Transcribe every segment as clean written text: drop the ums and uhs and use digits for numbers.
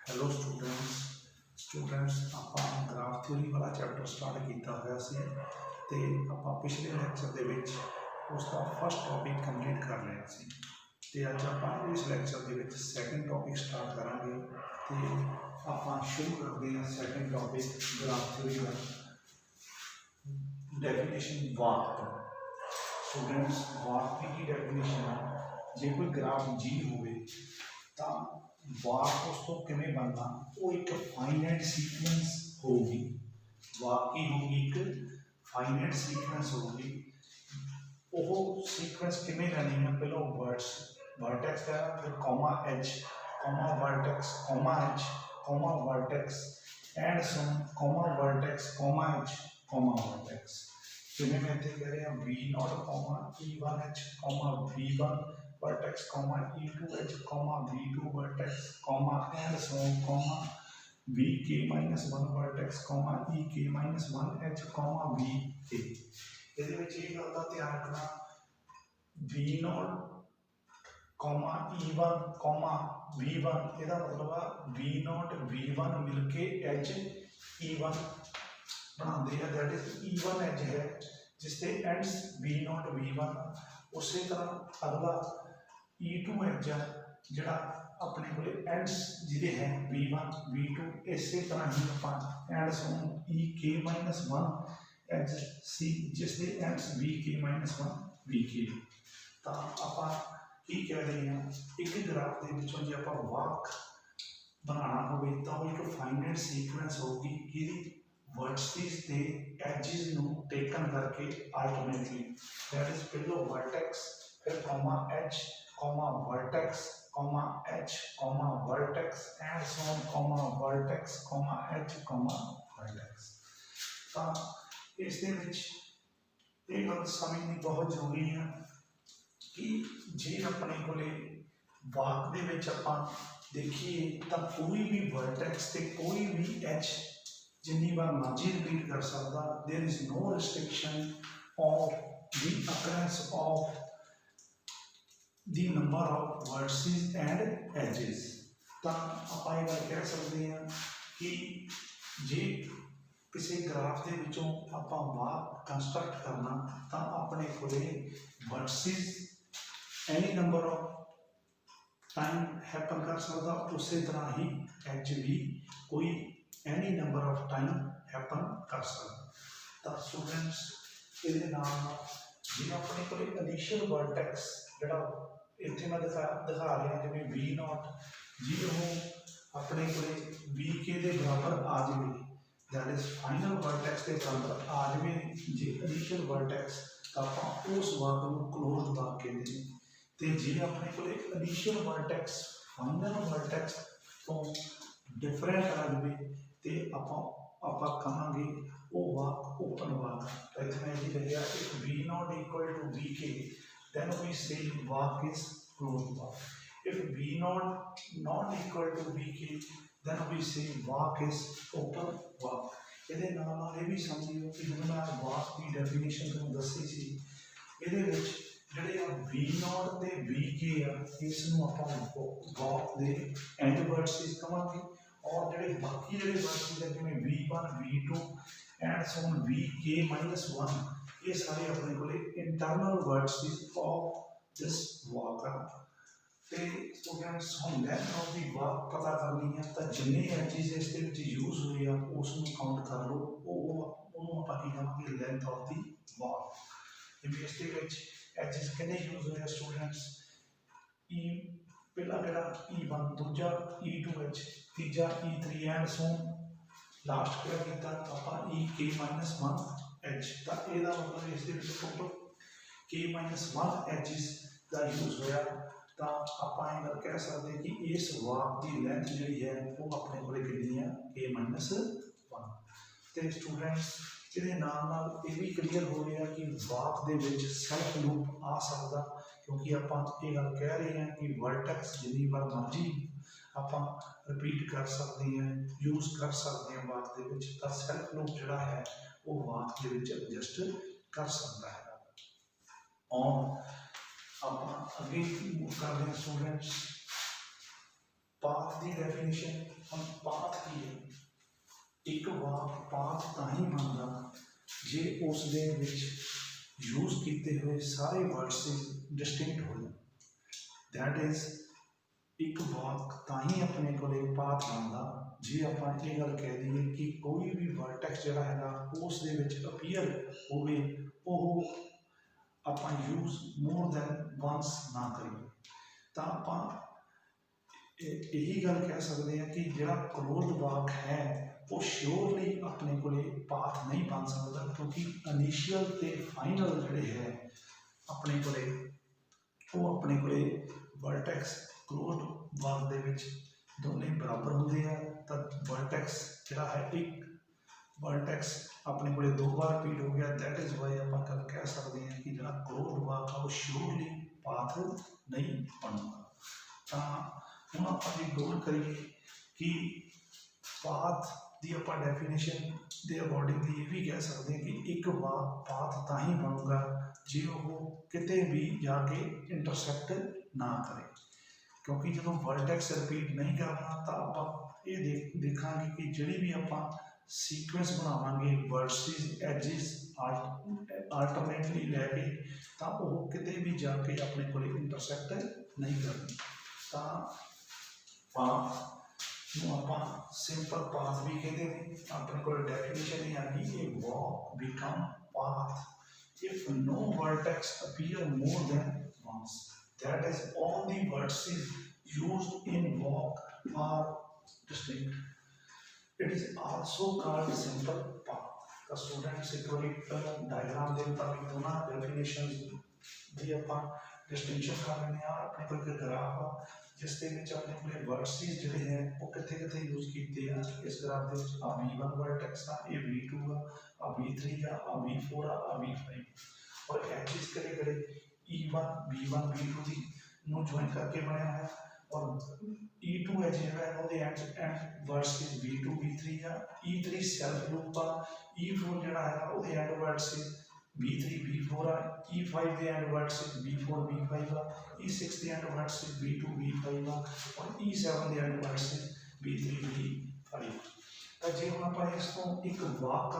Hello students ਆਪਾਂ graph theory वाला chapter start किया होया सी ते ਆਪਾਂ पिछले लैक्चर ਦੇ ਵਿੱਚ ਉਸ ਦਾ फर्स्ट टॉपिक कंप्लीट कर लिया सी ते ਅੱਜ ਆਪਾਂ इस लैक्चर ਦੇ ਵਿੱਚ सैकेंड टॉपिक स्टार्ट करांगे ते ਆਪਾਂ शुरू करते हैं सैकेंड टॉपिक ग्राफ थ्योरी का डेफिनेशन वाक स्टूडेंट्स वाक की डेफिनेशन है जे कोई ग्राफ जी होवे तो वाक उस तो किमें बनना वो एक फाइनाइट सीक्वेंस होगी वाक की होगी एक फाइनाइट सीक्वेंस होगी वो सीक्वेंस किमें लेनी है पहले वर्ड्स वर्टेक्स है फिर comma H comma vertex comma H comma vertex and some comma vertex comma H comma vertex जिन्हें मैं इतने कह रहे हैं V naught comma E1 H comma V1 vertex comma E2H comma V2 vertex comma and so on comma VK minus 1 vertex comma EK minus 1 H comma VK ਇਹਦੇ ਵਿੱਚ ਇਹ ਗੱਲ ਦਾ ਧਿਆਨ ਰੱਖਣਾ V0 comma E1 comma V1 ਇਹਦਾ ਮਤਲਬ ਆ V0 V1 ਮਿਲ ਕੇ H E1 ਬਣਾਉਂਦੇ ਆ that is E1 H ਹੈ ਜਿਸ ਤੇ ends V0 V1 ਉਸੇ ਤਰ੍ਹਾਂ ਅਗਲਾ E2 एच जड़ा अपने को एंड्स जिहदे है V1 V2 इस तरह ही आप and so EK minus 1 H C जिसके एंड्स VK माइनस 1 VK तो आप की कह रहे हैं एक ग्राफ के विचों जो आप वाक बनाना होवे तो एक फाइनाइट सीक्वेंस होगी कि वर्टिसेस के एजिस नू टेकन करके अल्टरनेटली दैट इज पहलो वर्टेक्स फिर comma H comma vertex comma h comma vertex and so on comma vertex comma h comma vertex ਤਾਂ ਇਸ ਦੇ ਵਿੱਚ ਇਹ ਗੱਲ ਸਮਝਣੀ ਬਹੁਤ ਜ਼ਰੂਰੀ ਹੈ ਕਿ ਜੇ ਆਪਣੇ ਕੋਲੇ ਵਾਕ ਦੇ ਵਿੱਚ ਆਪਾਂ ਦੇਖੀਏ ਤਾਂ ਕੋਈ ਵੀ vertex ਤੇ ਕੋਈ ਵੀ h ਜਿੰਨੀ ਵਾਰ ਮਰਜ਼ੀ ਰਿਪੀਟ ਕਰ ਸਕਦਾ there is no restriction of the occurrence of the number of vertices and edges ਤਾਂ ਆਪਾਂ ਇਹ ਗੱਲ ਕਹਿ ਸਕਦੇ ਹਾਂ ਕਿ ਜੇ ਕਿਸੇ ਗ੍ਰਾਫ ਦੇ ਵਿੱਚੋਂ ਆਪਾਂ ਵਾਕ ਕੰਸਟਰਕਟ ਕਰਨਾ ਤਾਂ ਆਪਣੇ ਕੋਲੇ vertices any number of time happen ਕਰ ਸਕਦਾ ਉਸੇ ਤਰ੍ਹਾਂ ਹੀ edge ਵੀ ਕੋਈ any number of time happen ਕਰ ਸਕਦਾ ਤਾਂ ਸਟੂਡੈਂਟਸ ਇਹਦੇ ਨਾਲ ਜੇ ਆਪਣੇ ਕੋਲੇ ਇਨੀਸ਼ੀਅਲ ਵਰਟੈਕਸ ਜਿਹੜਾ इतने मैं दिखा रहा जिमें V0 जी वो अपने को VK के बराबर आ जाए दैट इज फाइनल वर्टेक्स के बराबर आ जाए जे इनिशियल वर्टेक्स तो आप उस वाक को क्लोज वाक कहते हैं तो जे अपने को इनिशियल वर्टेक्स फाइनल वर्टेक्स तो डिफरेंट आ जाए तो आप कहांगे वो वाक ओपन वाक इतने जी लिखा एक V0 equal to VK then we say walk is closed walk. If V0 not equal to VK, then we say walk is open walk. ਇਹਦੇ ਨਾਲ ਇਹ ਵੀ ਸਮਝਿਓ ਕਿ ਜਦੋਂ ਮੈਂ walk ਦੀ ਡੈਫੀਨੇਸ਼ਨ ਤੁਹਾਨੂੰ ਦੱਸੀ ਸੀ ਇਹਦੇ ਵਿੱਚ ਜਿਹੜੇ ਆ V0 ਤੇ VK ਆ ਇਸ ਨੂੰ ਆਪਾਂ walk ਦੇ end vertices ਕਹਾਂਗੇ ਔਰ ਜਿਹੜੇ ਬਾਕੀ ਜਿਹੜੇ vertices ਆ ਜਿਵੇਂ V1 V2 and so on VK minus 1 ये सारे अपने को इंटरनल वर्टिसेस ऑफ दिस वाक ते स्टूडेंट्स हम लेंथ ऑफ दी वाक पता करनी है तो जिन्ने एजेस इस दे विच यूज हुए आ उस नु काउंट कर लो ओनू ਆਪਾਂ ਕੀ ਕਹਾਂਗੇ लेंथ ऑफ दी वाक जिवें इस दे विच एजेस कितने यूज हुए स्टूडेंट्स ई पहला केड़ा E1 दूजा E2H Teeja E3 and so last केड़ा कीता ਆਪਾਂ EK -1 H का ਇਹਦਾ मतलब ਇਸ ਦੇ ਵਿੱਚ ਟੋਟਲ K -1 H's ਦਾ ਯੂਜ਼ ਹੋਇਆ ਤਾਂ ਆਪਾਂ ਇਹ ਗੱਲ ਕਹਿ ਸਕਦੇ ਕਿ ਇਸ ਵਾਕ ਦੀ ਲੈਂਥ ਜਿਹੜੀ ਹੈ ਉਹ ਆਪਣੇ ਕੋਲੇ ਕਿੰਨੀ ਹੈ K -1 ਤੇ ਸਟੂਡੈਂਟਸ ਇਹਦੇ ਨਾਲ ਇਹ ਵੀ ਕਲੀਅਰ ਹੋ ਰਿਹਾ ਕਿ ਵਾਕ ਦੇ ਵਿੱਚ ਸੈਲਫ ਲੂਪ ਆ ਸਕਦਾ ਕਿਉਂਕਿ ਆਪਾਂ ਇਹ ਗੱਲ ਕਹਿ ਰਹੇ ਹਾਂ ਕਿ ਵਰਟੈਕਸ ਜਿੰਨੀ ਵਾਰ ਮਰਜ਼ੀ ਆਪਾਂ ਰਿਪੀਟ ਕਰ ਸਕਦੇ ਹਾਂ ਯੂਜ਼ ਕਰ ਸਕਦੇ ਹਾਂ ਵਾਕ ਦੇ ਵਿੱਚ ਤਾਂ ਸੈਲਫ ਲੂਪ ਜਿਹੜਾ ਹੈ वो वाक के विच एडजस्ट कर सकता है और आप आगे करते हैं स्टूडेंट्स पाथ की डेफिनेशन ਹੁਣ ਪਾਥ ਕੀ ਹੈ? ਇੱਕ ਵਾਕ ਪਾਥ ਤਾਂ ਹੀ ਬਣਦਾ ਜੇ ਉਸ ਦੇ ਵਿੱਚ ਯੂਜ਼ ਕੀਤੇ ਹੋਏ ਸਾਰੇ ਵਰਡਸ ਡਿਸਟਿੰਕਟ ਹੋ ਜਾਣ। ਦੈਟ ਇਜ਼ ਇੱਕ ਵਾਕ ਤਾਂ ਹੀ ਆਪਣੇ ਕੋਲੇ ਪਾਥ ਬਣਦਾ ਜੇ ਆਪਾਂ ਇਹ ਗੱਲ ਕਹਿ ਦਈਏ ਕਿ ਕੋਈ ਵੀ ਵਰਟੈਕਸ ਜਿਹੜਾ ਹੈਗਾ ਉਸ ਦੇ ਵਿੱਚ ਅਪੀਅਰ ਹੋਵੇ, ਉਹ ਆਪਾਂ ਯੂਜ਼ ਮੋਰ ਦੈਨ ਵਨਸ ਨਾ ਕਰੀਏ। ਤਾਂ ਆਪਾਂ ਇਹੀ ਗੱਲ ਕਹਿ ਸਕਦੇ ਹਾਂ ਕਿ ਜਿਹੜਾ ਕਲੋਜ਼ਡ ਵਾਕ ਹੈ ਉਹ ਸ਼ਿਓਰਲੀ ਆਪਣੇ ਕੋਲੇ ਪਾਥ ਨਹੀਂ ਬਣ ਸਕਦਾ, ਕਿਉਂਕਿ ਇਨੀਸ਼ੀਅਲ ਤੇ ਫਾਈਨਲ ਜਿਹੜੇ ਹੈ ਆਪਣੇ ਕੋਲੇ ਉਹ ਆਪਣੇ ਕੋਲੇ ਵਰਟੈਕਸ ਕਲੋਜ਼ਡ ਵਾਕ ਦੇ ਵਿੱਚ ਦੋਨੇ ਬਰਾਬਰ ਹੁੰਦੇ ਆ। ਤਾਂ ਵਰਟੈਕਸ ਜਿਹੜਾ ਹੈ ਇੱਕ ਵਰਟੈਕਸ ਆਪਣੇ ਕੋਲੇ 2 ਵਾਰ ਰਿਪੀਟ ਹੋ ਗਿਆ, ਦੈਟ ਇਜ਼ ਵਾਈ ਆਪਾਂ ਗੱਲ ਕਹਿ ਸਕਦੇ ਹਾਂ ਕਿ ਜਿਹੜਾ ਕਲੋਜ਼ਡ ਵਾਕ ਆ ਉਹ ਸ਼ਿਓਰਲੀ ਪਾਥ ਨਹੀਂ ਬਣਦਾ। ਤਾਂ ਹੁਣ ਆਪਾਂ ਜੇ ਗੌਰ ਕਰੀਏ ਕਿ ਪਾਥ ਦੀ ਆਪਾਂ ਡੈਫੀਨੇਸ਼ਨ ਦੇ ਅਕੋਰਡਿੰਗਲੀ ਇਹ ਵੀ ਕਹਿ ਸਕਦੇ ਹਾਂ ਕਿ ਇੱਕ ਵਾਕ ਪਾਥ ਤਾਂ ਹੀ ਬਣੂਗਾ ਜੇ ਉਹ ਕਿਤੇ ਵੀ ਜਾ ਕੇ ਇੰਟਰਸੈਕਟ ਨਾ ਕਰੇ, ਕਿਉਂਕਿ ਜਦੋਂ ਵਰਟੈਕਸ ਰਿਪੀਟ ਨਹੀਂ ਕਰਨਾ ਤਾਂ ਆਪਾਂ ਇਹ ਦੇਖਾਂਗੇ ਕਿ ਜਿਹੜੀ ਵੀ ਆਪਾਂ ਸੀਕੁਐਂਸ ਬਣਾਵਾਂਗੇ ਵਰਸਿਸ ਐਜਿਸ ਆਲਟਰਨੇਟਲੀ ਲੈ ਕੇ, ਤਾਂ ਉਹ ਕਿਤੇ ਵੀ ਜਾ ਕੇ ਆਪਣੇ ਕੋਲੇ ਇੰਟਰਸੈਕਟ ਨਹੀਂ ਕਰਨੀ। ਤਾਂ ਪਾਥ ਨੂੰ ਆਪਾਂ ਸਿੰਪਲ ਪਾਥ ਵੀ ਕਹਿੰਦੇ ਨੇ। ਆਪਣੇ ਕੋਲ ਡੈਫੀਨੇਸ਼ਨ ਇਹ ਆ ਗਈ, ਇਹ walk become path if no vertex appear more than once, that is all the vertices used in walk are distinct. It is also called simple path. The students एक बार diagram दे मुताबिक दोनों definitions दी ਆਪਾਂ distinction कर रहे हैं। अपने को एक ग्राफ आ जिसके ਵਿੱਚ अपने को vertices ਜਿਹੜੇ ਹੈ ਉਹ ਕਿੱਥੇ ਕਿੱਥੇ ਯੂਜ਼ ਕੀਤੇ ਆ। ਇਸ ਗ੍ਰਾਫ ਦੇ ਵਿੱਚ ਆ v1 ਵਰਟੈਕਸ ਆ, ਇਹ v2 ਆ v3 ਆ v4 ਆ v5 और एजेस ਕਿਹੜੇ ਕਿਹੜੇ E1 B1 B2 ਦੀ ਨੂੰ ਜੁਆਇਨ ਕਰਕੇ ਬਣਿਆ ਹੈ और E2 ਹੈ ਜਿਹੜਾ ਉਹਦੇ ਐਂਡ ਵਰਟਿਸ V2 V3 ਆ, E3 ਸੈਲਫ ਲੂਪ ਆ, E4 ਜਿਹੜਾ ਹੈ ਉਹਦੇ ਐਂਡ ਵਰਟਿਸ B3 B4 ਆ, E5 ਦੇ ਐਂਡ ਵਰਟਿਸ B4 B5 ਆ, E6 ਦੇ ਐਂਡ ਵਰਟਿਸ B2 B5 ਆ और E7 ਦੇ ਐਂਡ ਵਰਟਿਸ B3 B5। ਤਾਂ ਜੇ ਹੁਣ ਆਪਾਂ ਇਸ ਤੋਂ ਇੱਕ ਵਾਕ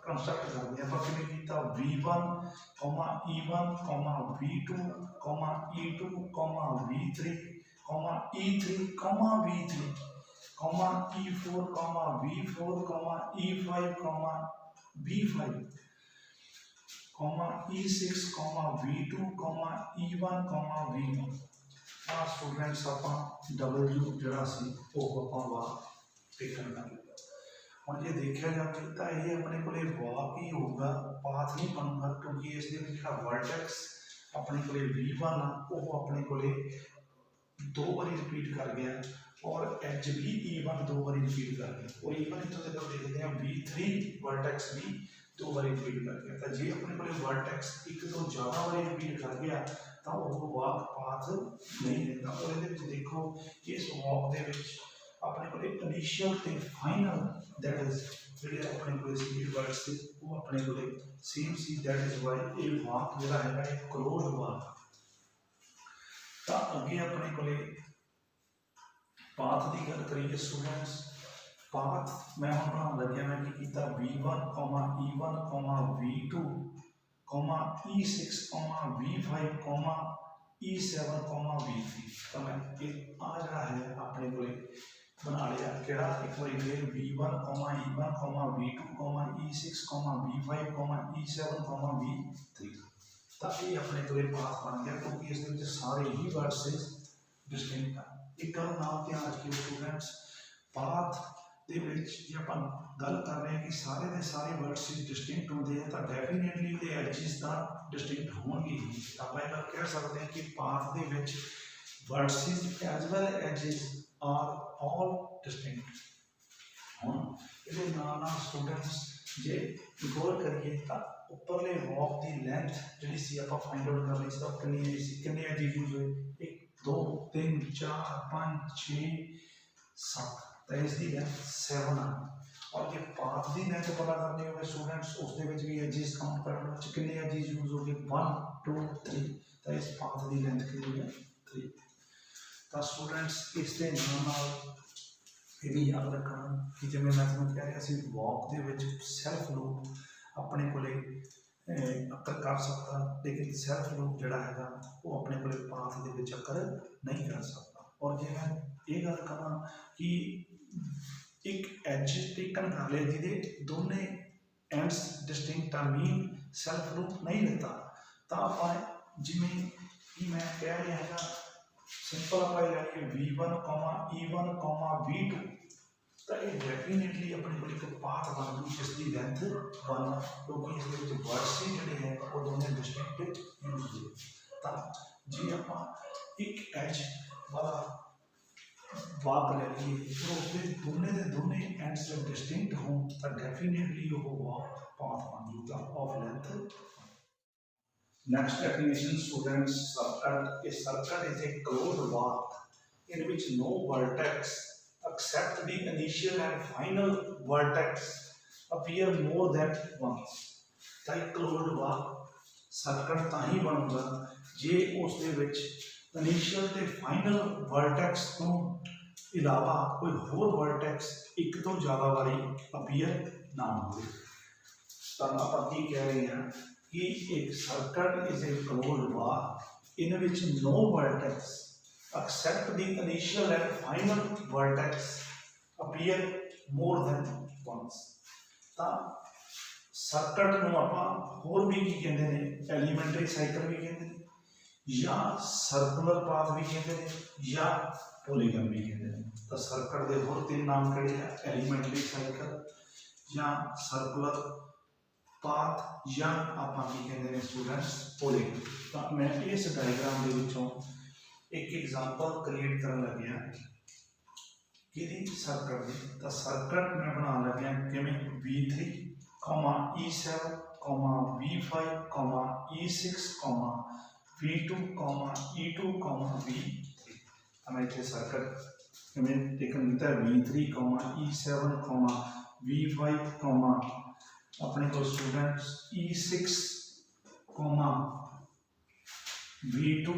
ਕੰਸਟਰਕਟ ਕਰਦੇ ਹਾਂ, ਆਪਾਂ ਕਿਵੇਂ ਕੀਤਾ V1, E1, V2, E2, V3, E3, V3, E4, V4, E5, V5, E6, V2, E1, V1। ਆ ਸਟੂਡੈਂਟਸ ਆਪਾਂ W ਜਿਹੜਾ ਸੀ ਉਹ ਆਪਾਂ ਵਾਕ ਪਿਕ ਕਰਨਾ। ਹੁਣ ਜੇ ਦੇਖਿਆ ਜਾਵੇ ਤਾਂ ਇਹ ਆਪਣੇ ਕੋਲੇ ਵਾਕ ਹੀ ਹੋਊਗਾ, ਪਾਥ ਨਹੀਂ ਬਣੂਗਾ, ਕਿਉਂਕਿ ਇਸ ਦੇ ਵਿੱਚ ਜਿਹੜਾ ਵਰਟੈਕਸ ਆਪਣੇ ਕੋਲੇ V1 ਆ ਉਹ ਆਪਣੇ ਕੋਲੇ 2 ਵਾਰੀ ਰਿਪੀਟ ਕਰ ਗਿਆ और एच भी E1 2 बारी रिपीट कर गया और E1 इतना जब देखते हैं V3 वर्टेक्स भी 2 बारी रिपीट कर गया। तो जे अपने को वर्टेक्स एक तो ज़्यादा बारी रिपीट कर गया तो वो वाक पाथ नहीं देता। और ये देखो इस वाक दे विच अपने को इनिशियल ते फाइनल दैट इज ਜਿਹੜੇ ਆਪਣੇ ਕੋਲ ਸੀ ਵਰਡਸ ਸੀ ਉਹ ਆਪਣੇ ਕੋਲ ਸੇਮ ਸੀ। दैट इज वाई ਇਹ ਵਾਕ ਜਿਹੜਾ ਹੈਗਾ ਇਹ ਕਲੋਜ਼ਡ ਵਾਕ। ਤਾਂ ਅੱਗੇ ਆਪਣੇ ਕੋਲੇ ਪਾਥ ਦੀ ਗੱਲ ਕਰੀਏ स्टूडेंट्स, पाथ मैं हम बनाने लगे मैं की किया V1, E1, V2, E6, V5, E7, V3। तो मैं आ रहा है अपने को बना लिया केड़ा एक बार फिर V1, E1, V2, E6, V5, E7, V3। तो ये अपने को पाथ बन गया क्योंकि इस सारे ही वर्ड्स डिस्टिंक्ट है। एक गल नाल ध्यान रखियो स्टूडेंट्स, पाथ ਦੇ ਵਿੱਚ ਜੇ ਆਪਾਂ ਗੱਲ ਕਰ ਰਹੇ ਹਾਂ ਕਿ ਸਾਰੇ ਦੇ ਸਾਰੇ ਵਰਡਸ ਡਿਸਟਿੰਕਟ ਹੁੰਦੇ ਆ ਤਾਂ ਡੈਫੀਨੇਟਲੀ ਉਹਦੇ ਐਜਿਸ ਦਾ ਡਿਸਟਿੰਕਟ ਹੋਣਗੇ ਹੀ। ਤਾਂ ਆਪਾਂ ਇਹ ਗੱਲ ਕਹਿ ਸਕਦੇ ਹਾਂ ਕਿ ਪਾਥ ਦੇ ਵਿੱਚ words as well edges are all distinct. ਹੁਣ ਇਹਦੇ ਨਾਲ ਸਟੂਡੈਂਟਸ ਜੇ ਗੌਰ ਕਰੀਏ ਤਾਂ ਉੱਪਰਲੇ ਵਾਕ ਦੀ ਲੈਂਥ ਜਿਹੜੀ ਸੀ ਆਪਾਂ ਫਾਈਂਡ ਆਊਟ ਕਰ ਲਈ ਸੀ ਤਾਂ ਕਿੰਨੀ ਸੀ, ਕਿੰਨੇ ਐਜਿਸ ਯੂਜ਼ ਹੋਏ 1 2 3 4 5 6 7 तो इसकी लेंथ 7 आ। और जो पाथ की लेंथ पता करनी हो स्टूडेंट्स उसके भी एजिस काउंट करने कितने एजिस यूज हो गए 1 2 3। तो इस पाथ की लेंथ कितनी है 3। तो स्टूडेंट्स इसके नाल ਇਹ ਵੀ ਯਾਦ ਰੱਖਣਾ ਕਿ ਜਿਵੇਂ ਮੈਂ ਤੁਹਾਨੂੰ ਕਹਿ ਰਿਹਾ ਸੀ ਵਾਕ ਦੇ ਵਿੱਚ ਸੈਲਫ ਲੂਪ ਆਪਣੇ ਕੋਲੇ ਅਕਰ ਕਰ ਸਕਦਾ, ਲੇਕਿਨ ਸੈਲਫ ਲੂਪ ਜਿਹੜਾ ਹੈਗਾ ਉਹ ਆਪਣੇ ਕੋਲੇ ਪਾਥ ਦੇ ਵਿੱਚ ਅਕਰ ਨਹੀਂ ਕਰ ਸਕਦਾ। ਔਰ ਜੇ ਮੈਂ ਇਹ ਗੱਲ ਕਰਾਂ ਕਿ ਇੱਕ ਐਜ ਟੇਕਨ ਕਰ ਲਿਆ ਜਿਹਦੇ ਦੋਨੇ ਐਂਡਸ ਡਿਸਟਿੰਕਟ ਆ, ਮੀਨ ਸੈਲਫ ਲੂਪ ਨਹੀਂ ਲੈਂਦਾ, ਤਾਂ ਆਪਾਂ ਜਿਵੇਂ ਕਿ ਮੈਂ ਕਹਿ ਰਿਹਾ ਹੈਗਾ ਸਿੰਪਲ ਆਪਾਂ ਲੈ ਲਈਏ V1, E1, V2, ਤਾਂ ਇਹ ਡੈਫੀਨੇਟਲੀ ਆਪਣੇ ਕੋਲ ਇੱਕ ਪਾਥ ਬਣ ਜੂ ਜਿਸ ਦੀ ਲੈਂਥ 1, ਕਿਉਂਕਿ ਇਸ ਦੇ ਵਿੱਚ ਵਰਡਸ ਹੀ ਜਿਹੜੇ ਹੈ ਉਹ ਦੋਨੇ ਡਿਸਟਿੰਕਟ ਯੂਜ਼ ਹੋਏ। ਤਾਂ ਜੇ ਆਪਾਂ ਇੱਕ ਐਜ ਵਾਲਾ ਵਾਕ ਲੈ ਲਈਏ ਫਿਰ ਉਸਦੇ ਦੋਨੇ ਦੇ ਦੋਨੇ ਐਂਡਸ ਜब डिस्टिंक्ट हों ਤਾਂ ਡੈਫੀਨੇਟਲੀ ਉਹ ਵਾਕ ਪਾਥ ਬਣ ਜੂਗਾ of length. Next definition, students, circuit. A circuit is a closed walk in which no vertex except the initial and final vertex appear more than once. ਤਾਂ ਇੱਕ closed walk circuit ਤਾਂ ਹੀ ਬਣੂਗਾ ਜੇ ਉਸ ਦੇ ਵਿੱਚ ਇਨੀਸ਼ੀਅਲ ਤੇ ਫਾਈਨਲ ਵਰਟੈਕਸ ਤੋਂ ਇਲਾਵਾ ਕੋਈ ਹੋਰ ਵਰਟੈਕਸ ਇੱਕ ਤੋਂ ਜ਼ਿਆਦਾ ਵਾਰੀ ਅਪੀਅਰ ਨਾ ਹੋਵੇ। ਤਾਂ ਆਪਾਂ ਕੀ ਕਹਿ ਰਹੇ ਹਾਂ कि एक circuit is a closed walk in which no vertex except the initial and final vertex appear more than once। ਤਾਂ सर्कट ਨੂੰ ਆਪਾਂ ਹੋਰ ਵੀ ਕੀ ਕਹਿੰਦੇ ਨੇ, ਐਲੀਮੈਂਟਰੀ ਸਾਈਕਲ ਵੀ ਕਹਿੰਦੇ ਨੇ, ਜਾਂ ਸਰਕੂਲਰ ਪਾਥ ਵੀ ਕਹਿੰਦੇ ਨੇ, ਜਾਂ ਪੋਲੀਗਨ ਵੀ ਕਹਿੰਦੇ ਨੇ। ਤਾਂ ਸਰਕਟ ਦੇ ਹੋਰ ਤਿੰਨ ਨਾਮ ਕਿਹੜੇ ਆ, ਐਲੀਮੈਂਟਰੀ ਸਾਈਕਲ ਜਾਂ ਸਰਕੂਲਰ पाथ या आप कहते हैं स्टूडेंट्स पॉलीगन। तो मैं इस डायग्राम के विचों एक एग्जाम्पल क्रिएट कर लग्या कि सर्कट की। तो सर्कट मैं बना लग्या किमें V3, E7, V5, E6, V2, E2, V3। तो मैं इतने सर्कट किमें टेकन किया V3, E7, V5, अपने को students E6, V2,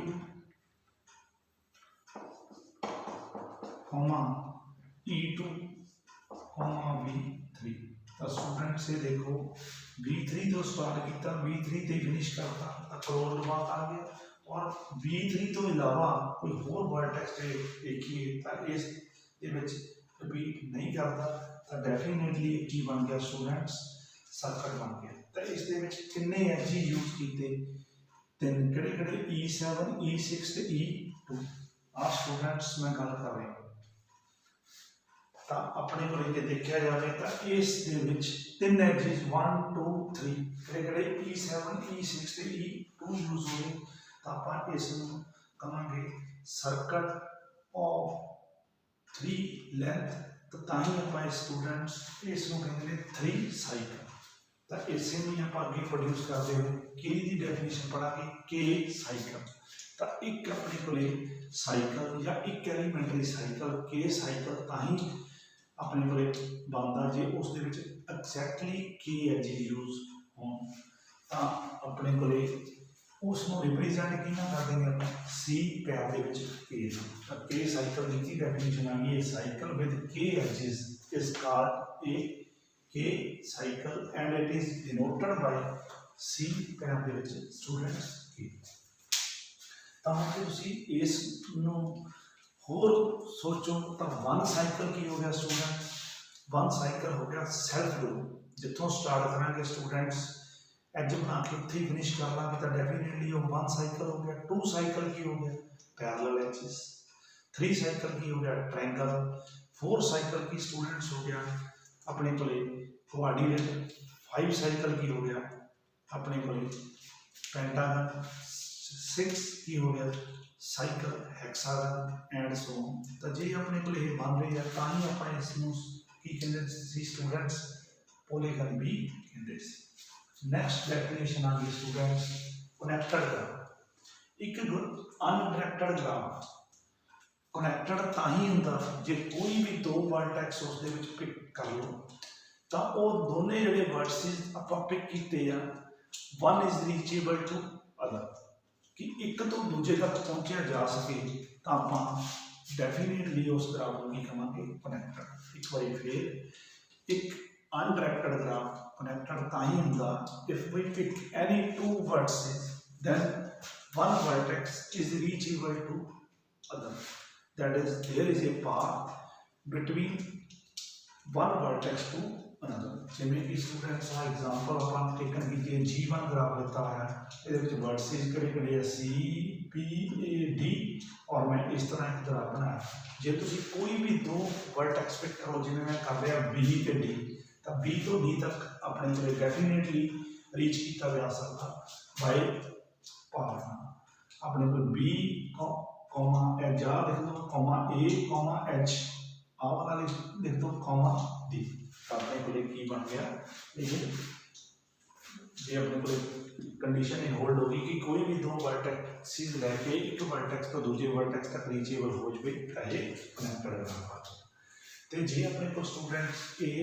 E2, V3। तो स्टूडेंट्स ये देखो V3 तो स्टार्ट किया, V3 ते फिनिश करता, क्लोज्ड वाक आ गया। और V3 तो इलावा कोई होर वर्टेक्स देखिए तो इस रिपीट नहीं करता, तो डेफिनेटली की बन गया स्टूडेंट्स सर्कट बन गया। तो इस किन्ने एजी यूज किए, तीन किहड़े E7, E6 ते E2। आ स्टूडेंट्स मैं गल कर रहा तो अपने को जे देखा जाए तो इस तीन एजिज 1, 2, 3 किहड़े E7, E6 ते E2 यूज हो गए। तो आप इस कहांगे सर्कट ऑफ 3 लेंथ। तो ताही आप स्टूडेंट्स इस कहते 3 साइकिल। तो इसे में आप अगे प्रोड्यूस करते हुए कि डेफिनेशन पढ़ा के साइकिल। तो एक अपने को साइकिल या एक एलीमेंटरी साइकिल के साइकिल ताही अपने को बनता जे उस एक्जैक्टली के एज यूज हो। तो अपने को उसको रिप्रेजेंट कि कर देंगे आप सी पैर के। तो के साइकिल की डेफिनेशन आ गई, cycle with k edges is called a k cycle and it is denoted by C पैर के स्टूडेंट्स के। तो इस होर सोचो तो वन साइकिल की हो गया स्टूडेंट्स, वन साइकिल हो गया सैल्फ लूप। जितों स्टार्ट करेंगे स्टूडेंट्स एज बना के उत्थे ही फिनिश कर लाँगे तो डेफिनेटली वो वन साइकिल हो गया। 2 साइकिल की हो गया पैरेलल एजेस, 3 साइकिल की हो गया ट्रायंगल, 4 साइकिल की स्टूडेंट्स हो गया अपने को कोऑर्डिनेट, 5 साइकिल की हो गया अपने को पेंटागन, 6 की हो गया cycle hexagon and so on. तो जे अपने को बन रही है तो ही आप इसमें की कहते स्टूडेंट्स पॉलीगन भी कहते। नैक्सट डेफिनेशन आ गई स्टूडेंट्स कनैक्टेड ग्राफ। एक अनकनैक्टेड ग्राफ कनैक्टेड तो ही होंगे जे कोई भी 2 वर्टेक्स उस पिक कर लो तो वो दोनों जोड़े वर्डसिस आप पिक किए हैं one is reachable to other, कि एक तो दूजे तक पहुँचा जा सके तो आप डेफिनेटली उस ग्राफ को की कहांगे कनैक्टेड। एक बार फिर एक अनडायरेक्टेड ग्राफ कनैक्टेड ता ही हुंदा if we pick any two vertices then one vertex is reachable to other, that is there is a path between one vertex to another। जिमें कि स्टूडेंट्स का एग्जांपल अपन टेकन कीजिए G1 ग्राफ लेता है, ਇਹਦੇ ਵਿੱਚ वर्टिसेस ਕਿਹੜੇ C P A D और मैं इस तरह एक ग्राफ बनाया। ਜੇ ਤੁਸੀਂ ਕੋਈ ਵੀ ਦੋ वर्टेक्स पिक करो जिमें मैं कर रहा B ਤੇ D, ਤਾਂ B ਤੋਂ D तक अपने को डेफिनेटली रीच किया जा सकता बाय पाथ। अपने को बी कॉमा एच आ लिख दो, कॉमा ए कॉमा एच आ वाला लिख दो, कॉमा डी। अपने को की बन गया ये, अपने को कंडीशन ये होल्ड होगी कि कोई भी दो वर्टेक्सिस लैके एक वर्टेक्स तो दूसरे वर्टेक्स तक रीचेबल हो जाए चाहे कनैक्टेड ग्राफ। तो जे अपने को स्टूडेंट्स ये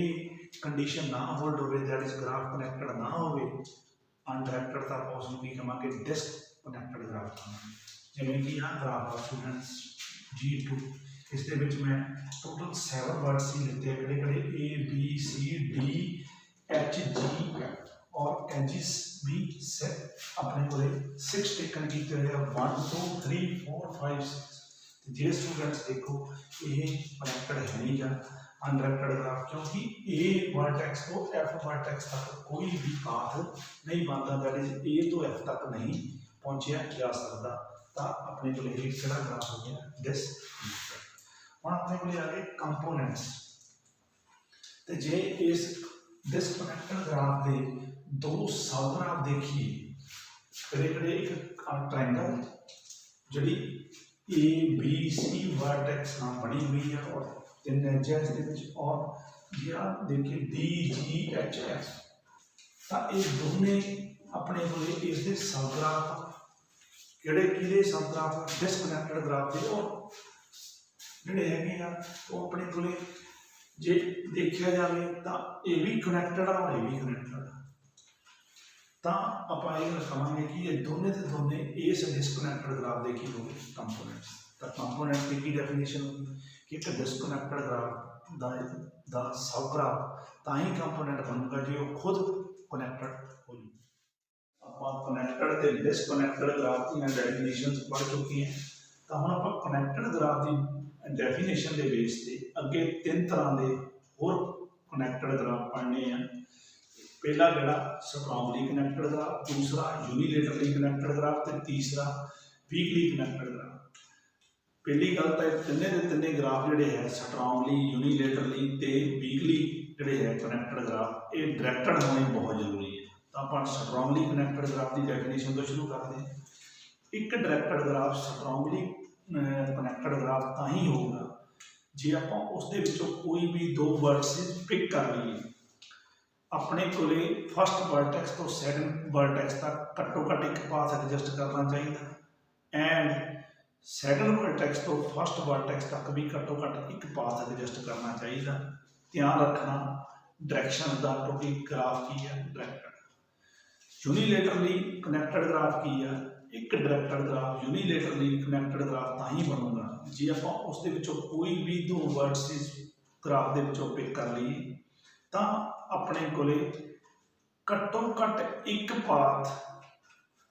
कंडीशन ना होल्ड हो, दैट इज ग्राफ कनैक्टेड ना हो अनडायरेक्टेड ਤਾਂ ਆਪਾਂ ਉਸ ਨੂੰ ਕੀ ਕਹਾਂਗੇ ਡਿਸਕ ਕਨੈਕਟਡ ਗ੍ਰਾਫ ਕਹਾਂਗੇ। ਜਿਵੇਂ ਕਿ ਆਹ ਗ੍ਰਾਫ ਆ ਸਟੂਡੈਂਟਸ G2, ਇਸ ਦੇ ਵਿੱਚ ਮੈਂ ਟੋਟਲ 7 ਵਰਡਸ ਹੀ ਲਿੱਤੇ ਆ, ਕਿਹੜੇ A B C D H G और एजिस भी अपने को 6 टेकन कीते हुए 1 2 3 4 5 6। जे स्टूडेंट्स देखो ये कनैक्टेड है नहीं जा अनडायरेक्टेड ग्राफ, क्योंकि ए वर्टेक्स तो एफ वर्टेक्स तक कोई भी पाथ नहीं बनता, दैट इज ए तो एफ तक नहीं पहुंचा जा सकता। तो अपने को किहड़ा ग्राफ हो गया डिस्क। हुण अपने को आ गए कंपोनेंट्स। तो जे इस डिस्कनेक्टेड ग्राफ के दो सब ग्राफ देखिए, किहड़े एक ट्रायंगल जी ए बी सी वर्टेक्स नाम बनी हुई है और तीन एजेस और जी देखिए डी जी एच एफ। तो ये दोने अपने को इसके सब ग्राफ किहड़े किहड़े सब ग्राफ डिस्कनेक्टेड ग्राफ के और जिहड़े हैगे आ वो अपने को जे देखा जाए तो ये भी कनैक्टेड आ और ये भी कनैक्टेड आ। तो आप ये कहांगे कि ये दोने के दोने इस डिस्कनेक्टेड ग्राफ के की हो गए कंपोनेंट्स। तो कंपोनेंट की डेफिनेशन होगी कि एक डिस्कनेक्टेड ग्राफ दा सब ग्राफ ता ही कंपोनेंट बनूगा जो खुद कनैक्टेड हो जाए। आप कनैक्टेड ते डिस्कनेक्टेड ग्राफ की डेफिनेशन पढ़ चुके हैं। तो हम आप कनैक्टेड ग्राफ की डेफिनेशन के बेस से अगे 3 तरह के होर कनैक्टेड ग्राफ पढ़ने हैं। पहला जोड़ा स्ट्रॉन्गली कनैक्टेड ग्राफ, दूसरा यूनीलेटरली कनैक्टेड ग्राफ, तो तीसरा वीकली कनैक्टेड ग्राफ। पहली गल तो तिने के तिने ग्राफ जोड़े है स्ट्रॉन्गली यूनीलेटरली तो वीकली जोड़े है कनैक्टेड ग्राफ ये डायरैक्टेड होने बहुत जरूरी है। तो आप स्ट्रॉन्गली कनैक्टेड ग्राफ की डेफिनेशन तो शुरू करते हैं। एक डायरैक्टेड ग्राफ स्ट्रॉन्गली कनैक्टेड ग्राफ ता ही होगा जे आप उसके कोई भी दो वर्टिसेस पिक कर लीए। अपने को फस्ट वर्टेक्स तो सैकेंड वर्टेक्स तक घट्टो घट्ट एक पाथ एडजस्ट करना चाहिए एंड सैकेंड वर्टेक्स तो फस्ट वर्टेक्स तक भी घट्टो घट्ट एक पाथ एडजस्ट करना चाहिए। ध्यान रखना डायरेक्शन का, क्योंकि ग्राफ की है डायरेक्टेड। यूनीलेटरली कनैक्टेड ग्राफ की है एक डायरेक्टेड ग्राफ यूनीलेटरली कनैक्टेड ग्राफ ता ही बनूगा जे आप उसके कोई भी दो वर्टिसेस ग्राफ के पिक कर लीए तो अपने को घट्टो घट्ट एक पाथ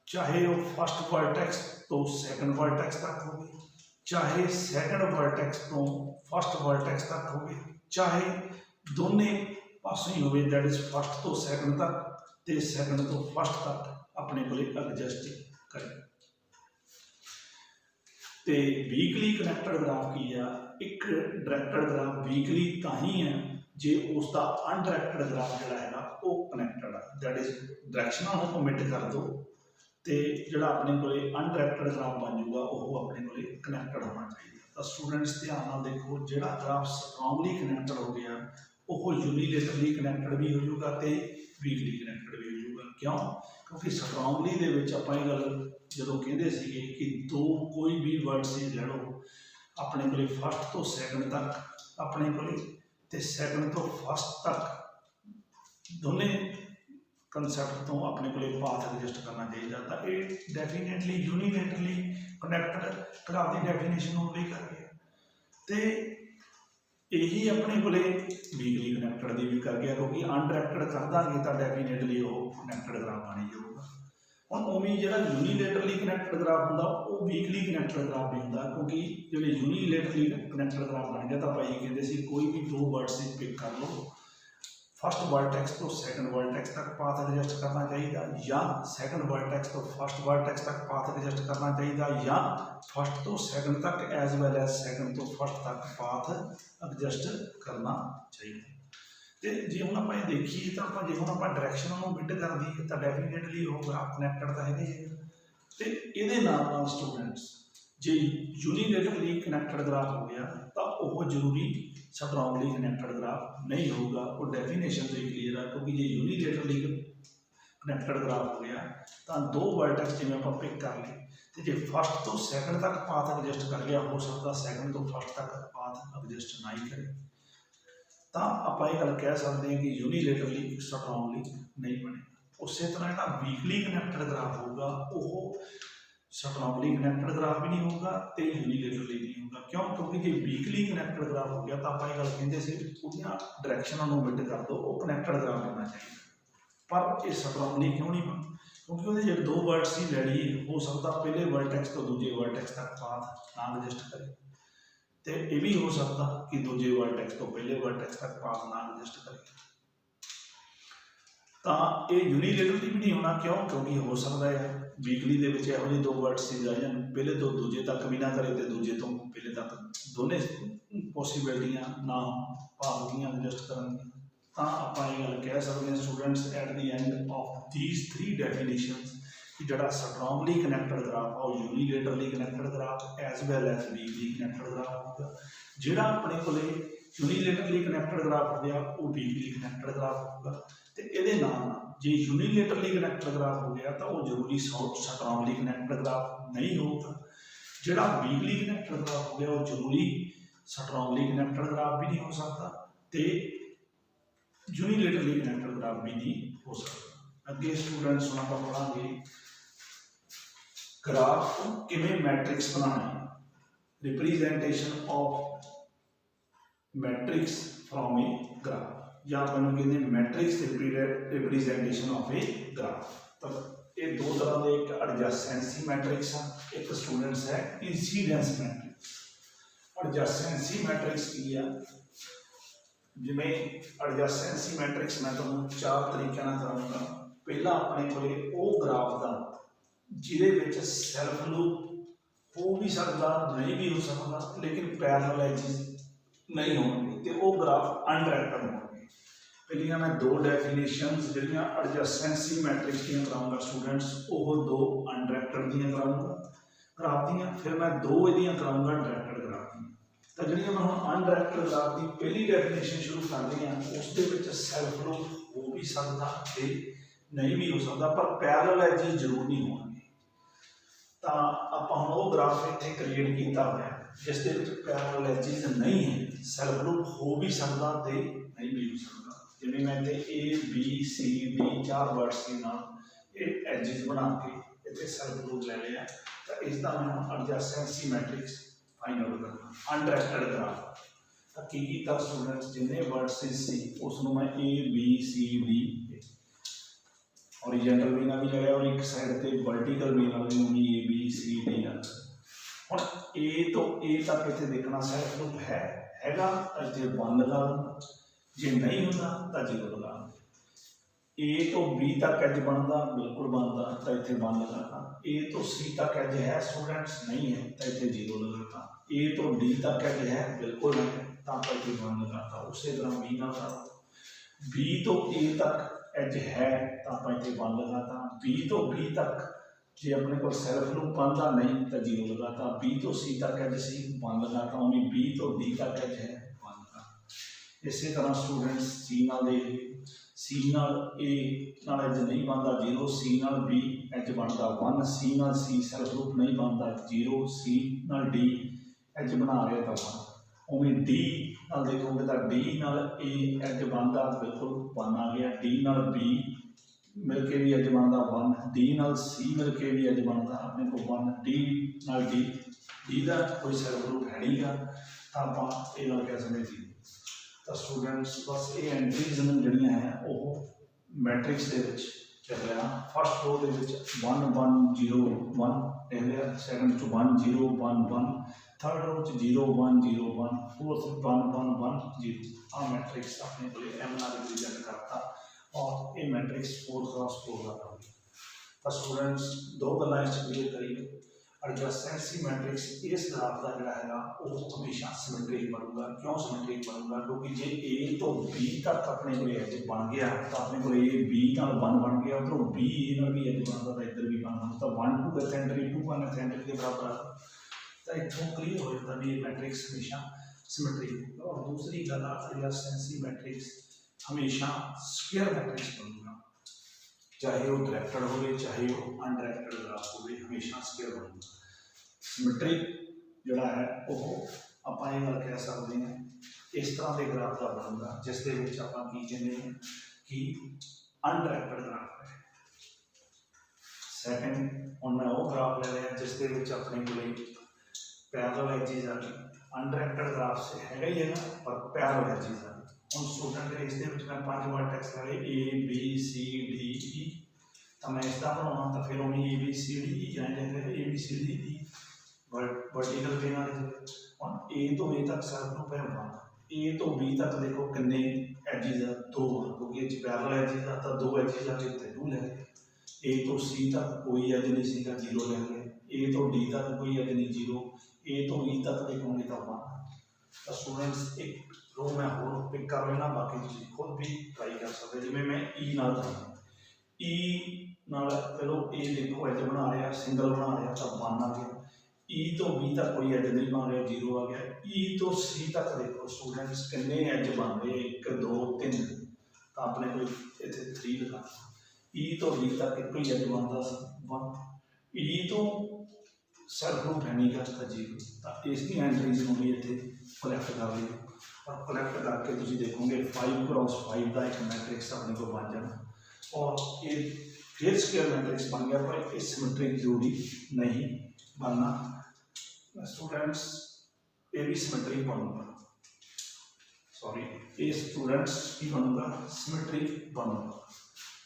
चाहे वो फस्ट वर्टेक्स तो सैकेंड वर्टेक्स तक हो, चाहे सैकेंड वर्टेक्स तो फस्ट वर्टेक्स तक हो, चाहे दोनों पासों ही हो, दैट इज फस्ट तो सैकेंड तक तो सैकेंड तो फस्ट तक अपने को एडजस्ट करें। तो वीकली कनैक्टेड ग्राफ की है एक डायरैक्टेड ग्राफ वीकली ता ही है जे उसका अनडायरैक्टेड ग्राफ जोड़ा है वो कनैक्टेड है, दैट इज डायरेक्शनल को ओमिट कर दो तो जोड़ा अपने को अनडायरैक्टेड ग्राफ बन जाऊगा वो अपने को कनैक्टेड होना चाहिए। तो स्टूडेंट्स ध्यान नाल देखो जोड़ा ग्राफ स्ट्रॉन्गली कनैक्टेड हो गया वो यूनीलेटरली कनैक्टेड भी हो जाऊगा तो वीकली कनैक्टेड भी हो जाऊगा। क्यों? क्योंकि स्ट्रॉन्गली दे विच आपां ये गल जदों कहंदे सीगे कि दो कोई भी वर्टिसेस ले लो अपने को फस्ट तो सैकेंड तक अपने को तो सैकेंड तो फस्ट तक दोनों कंसैप्ट तो अपने को पाथ एडजस्ट करना चाहिए। तो ये डेफिनेटली यूनीलेटरली कनैक्टेड ग्राफ की डेफिनेशन हो गई करके तो यही अपने को वीकली कनैक्टड की भी कर गया, क्योंकि अनडायरैक्टड कर देंगे तो डेफिनेटली वो कनैक्टड ग्राफ बन ही जाऊगा। हम उमें जो यूनीलेटरली कनैक्टड ग्राफ होंगे वो वीकली कनैक्टड ग्राफ नहीं होंगे, क्योंकि जो यूनीलेटरली कनैक्टड ग्राफ बन गया तो आप ये कहते कोई भी दो वर्ड्स पिक कर लो, फस्ट वर्टेक्स तो सैकेंड वर्टेक्स तक पाथ एडजस्ट करना चाहिए, या सैकेंड वर्टेक्स तो फस्ट वर्टेक्स तक पाथ एडजस्ट करना चाहिए, या फस्ट तो सैकेंड तक एज वैल एज सैकेंड तो फस्ट तक पाथ एडजस्ट करना चाहिए। तो जे हम आप देखिए तो आप जो हम आप डायरैक्शन बिट कर दी तो डेफिनेटली वो ग्राफ कनैक्टड तो है। तो ये स्टूडेंट्स जे यूनीलेटरली कनैक्टड ग्राफ हो गया तो वह जरूरी स्ट्रोंगली कनैक्टड ग्राफ नहीं होगा। वो डेफिनेशन से क्लीयर है, क्योंकि जो यूनीलेटरली कनैक्टड ग्राफ हो गया तो दो वर्टेक्स जिमें आप पिक कर ली तो जो फस्ट तो सैकेंड तक पाथ एडजस्ट कर गया, हो सकता सैकेंड तो फस्ट तक पाथ एडजस्ट ना ही करे, तो आप ये गल कह सकते हैं कि यूनीलेटरली स्ट्रोंगली नहीं बनेगा। उस तरह जो वीकली कनैक्टड ग्राफ होगा वो स्ट्रोंगली कनैक्टड ग्राफ भी नहीं होगा तो यूनीलेटरली नहीं होगा। क्यों? क्योंकि जो वीकली कनैक्टड ग्राफ हो गया तो आप ये गल कहते डायरैक्शन बिट कर दो वो कनैक्टड ग्राफ बनना चाहिए, पर यह स्ट्रोंगली क्यों नहीं बन, क्योंकि वो जो दो वर्ड्स ही ले लिए हो सकता पहले वर्टेक्स तो दूजे वर्टेक्स तक पाथ ना एडजस्ट करे, तो यह भी हो सकता कि दूजे वर्टेक्स तो पहले वर्टेक्स तक पाथ ना एडजस्ट करे, तो ये यूनीलेटरली भी नहीं होना। क्यों? क्योंकि हो सकता है वीकली के यहो जो दो वर्ड्स आ जाए पहले तो दूजे तक भी ना करे तो दूजे तो पहले तक दोनों पॉसिबिलिटियां ना पाथ दी एडजस्ट करन। तो आप ये गल कह सकते हैं students at the end of these three definitions कि जो स्ट्रोंगली कनैक्टड ग्राफ और unilaterally connected graph as well as weakly connected graph होगा। जोड़ा अपने को यूनीलेटरली कनैक्टड ग्राफ हो गया वो वीकली कनैक्टड ग्राफ होगा। तो ये जो यूनीलेटरली कनैक्टड ग्राफ हो गया तो वो जरूरी स्ट्रोंगली कनैक्टड ग्राफ नहीं होगा। जोड़ा वीकली कनैक्टड ग्राफ हो गया वो जरूरी स्ट्रोंगली कनैक्टड ग्राफ भी नहीं हो सकता, तो यूनीलेटरली कनैक्टड ग्राफ भी नहीं हो सकता। अगे स्टूडेंट्स हम आप पढ़ांगे ग्राफ किवें मैट्रिक्स बनाना है, representation of matrix from a graph, या मैं कहते हैं matrix representation of a graph. तो ये दो तरह के, एक एडजेसेंसी मैट्रिक्स है, एक स्टूडेंट्स है इंसीडेंस मैट्रिक्स। एडजेसेंसी मैट्रिक्स की है जिमें एडजेसेंसी मैट्रिक्स मैं तुहानूं चार तरीके नाल कराऊंगा। पहला अपने को ग्राफ का जिहदे सैल्फ लूप हो भी सकता नहीं भी हो सकता, लेकिन पैरेलल एजिज नहीं होंगे तो वो ग्राफ अनडायरैक्टड होंगे। पहलियां मैं दो डेफिनेशंस जिहड़ियां एडजेसेंसी मैट्रिक्स दी कराऊंगा स्टूडेंट्स, वो दो अनडायरैक्टड दी कराऊंगा ग्राफ दी, फिर मैं दो इहदियां कराऊंगा डायरैक्टड ग्राफ दी। तो जी मैं हम अनडायरैक्टड ग्राफ की पहली डेफिनेशन शुरू करते हैं, उसके सैल्फ लूप हो भी सकता है नहीं भी हो सकता, पर पैरेलल एजिज जरूर नहीं होंगे। तो आप हम वो ग्राफ इतने क्रिएट किया हुआ जिसके पैरेलल एजिज नहीं है, सैल्फ लूप हो भी सकता तो नहीं भी हो सकता। जिवें मैं इतने ए बी सी डी चार वर्ड्स के नाल एजिज बना के इतने सैल्फ लूप ले लिया, तो इसका मैं एडजेसेंसी मैट्रिक्स फाइंड आउट करना अनडायरैक्टड ग्राफ। तो की कीता स्टूडेंट्स जिन्ने वर्ड्स सी उसनों मैं A B C D horizontal way भी ले लिया और एक साइड पे वर्टिकल वे भी ए बी सी डी हम ए तो ए तक इतने देखना सैल्फ लूप हैगा इतने 1 लगा लूँगा, जे नहीं होता तो 0 लगा लूँगा। ए तो बी तक एज बनता बिल्कुल बनता तो इतने 1 लगाता, ए तो सी तक एज है स्टूडेंट्स नहीं है तो इतने 0 लगाता, ए तो डी तक एज है बिल्कुल है तो इतने 1 लगाता। उस तरह बी ना करो, बी तो ए तक एज है तो आप इतने 1 लगाता, बी तो बी तक जे अपने को सैल्फ लूप बनता नहीं तो 0 लगाता, बी तो सी तक एज सी 1 लगाता, उन्हें बी तो डी तक एज है 1 लगाता। इस तरह स्टूडेंट्स सी नाल देख सी नाल ए नाल एज नहीं बनता 0, सी नाल बी एज बनता 1, सी नाल सी सैल्फ लूप नहीं बनता 0, सी नाल डी एज बना रहे तो 1, उमें डी नाल देखोगे तो डी नाल ए एज बनता बिल्कुल 1 आ गया, डी नाल बी मिल के भी एज बनता 1, डी नाल सी मिल के भी एज बनता अपने को 1, डी नाल डी डी का कोई सैल्फ लूप है नहीं गा, ਤਾਂ ਆਪਾਂ ਇਹ ਗੱਲ ਕਹਿ ਸਕਦੇ ਸੀ। ਤਾਂ ਸਟੂਡੈਂਟਸ ਬਸ ਇਹ ਐਂਟਰੀਜ਼ ਨੇ ਜਿਹੜੀਆਂ ਹੈ ਉਹ ਮੈਟ੍ਰਿਕਸ ਦੇ ਵਿੱਚ ਚੱਲ ਰਿਹਾ। ਫਸਟ ਰੋ ਦੇ ਵਿੱਚ 1 1 0 1 ਲਿਖ ਲਿਆ, ਸੈਕੰਡ 'ਚ 1 0 1 1, थर्ड रो 0 1 0 1, फोर्थ 1 1 1 0। आ मैट्रिक्स अपने को एम नाल रिप्रेजेंट करता और ये मैट्रिक्स 4x4 का काम। तो स्टूडेंट्स दो गल्लां इस क्लियर करिए। एडजेसेंसी मैट्रिक्स इस ग्राफ का जोड़ा है वो हमेशा सिमेट्रिक बनूगा। क्यों सिमेट्रिक बनूगा? क्योंकि जे ए तो बी तक अपने को एज बन गया तो अपने को ए बी नाल 1 बन गया, उधरों बी ए नाल भी एज बनता तो इधर भी 1 बनता, तो 1 2 एसेंट्री 2 1 एसेंट्री के बराबर आता। तो इतों क्लियर हो जाता भी ये मैट्रिक्स हमेशा सिमेट्रिक होगा। और दूसरी गल एडजेसेंसी मैट्रिक्स हमेशा स्क्वायर मैट्रिक्स बनूगा, चाहे वो डायरेक्टेड हो चाहे वो अनडायरेक्टेड ग्राफ हो, हमेशा स्क्वायर बनूगा। सिमेट्रिक जोड़ा है वो आप ये गल कह सकते हैं इस तरह के ग्राफ का बनूगा जिस आप कहते हैं कि अनडायरेक्टेड ग्राफ है। सैकेंड हम मैं वो ग्राफ ले लिया जिस अपने को पैरेलल एजिज आ गई। अनडायरेक्टेड ग्राफ से है ही है ना, पर पैरेलल एजिज आ गई। हम स्टूडेंट इस मैं 5 वर्टेक्स ले ए बी सी डी ई, तो मैं इसका बनाना तो फिर उन्हें ए बी सी डी ई जाए A B C D E vertical पे ना हम ए तो ए तक सर्कल पे बना, ए तो बी तक देखो किन्ने एजिज आ 2, क्योंकि पैरेलल एजिज आ तो 2 एजिज आ के 2 ले। ए तो सी तक कोई एज नहीं सीगा 0 ले गए, ए तो डी तक कोई एज नहीं 0, ए तो ई तक देखोगे तो 1। तो स्टूडेंट्स एक रो मैं होर पिक कर लेना, बाकी तुम खुद भी ट्राई कर सकते। जिमें मैं ई नाल करना, ई नाल चलो ए देखो एज बना रहा सिंगल बना रहा तो 1 आ गया, ई तो बी तक कोई एज नहीं बन रहा 0 आ गया, ई तो सी तक देखो स्टूडेंट्स किन्ने एज बन रहे 1 2 3, तो अपने को इतने 3 लगा। ई तो बी तक एक ही एज बनता 1, ई तो सेल्फ ग्रुप है नहीं करता 0, तो इसकी एंट्रीज को भी इतने कलैक्ट कर लियो और कलैक्ट करके तुम देखोगे 5x5 का एक मैट्रिक्स अपने को बन जाना। और ये फिर स्क्वायर मैट्रिक्स बन गया, पर इस सिमेट्रिक जरूरी नहीं बनना स्टूडेंट्स, ये भी सिमेट्रिक बनूंगा, सॉरी ये स्टूडेंट्स की बनूंगा सिमेट्रिक बनूंगा।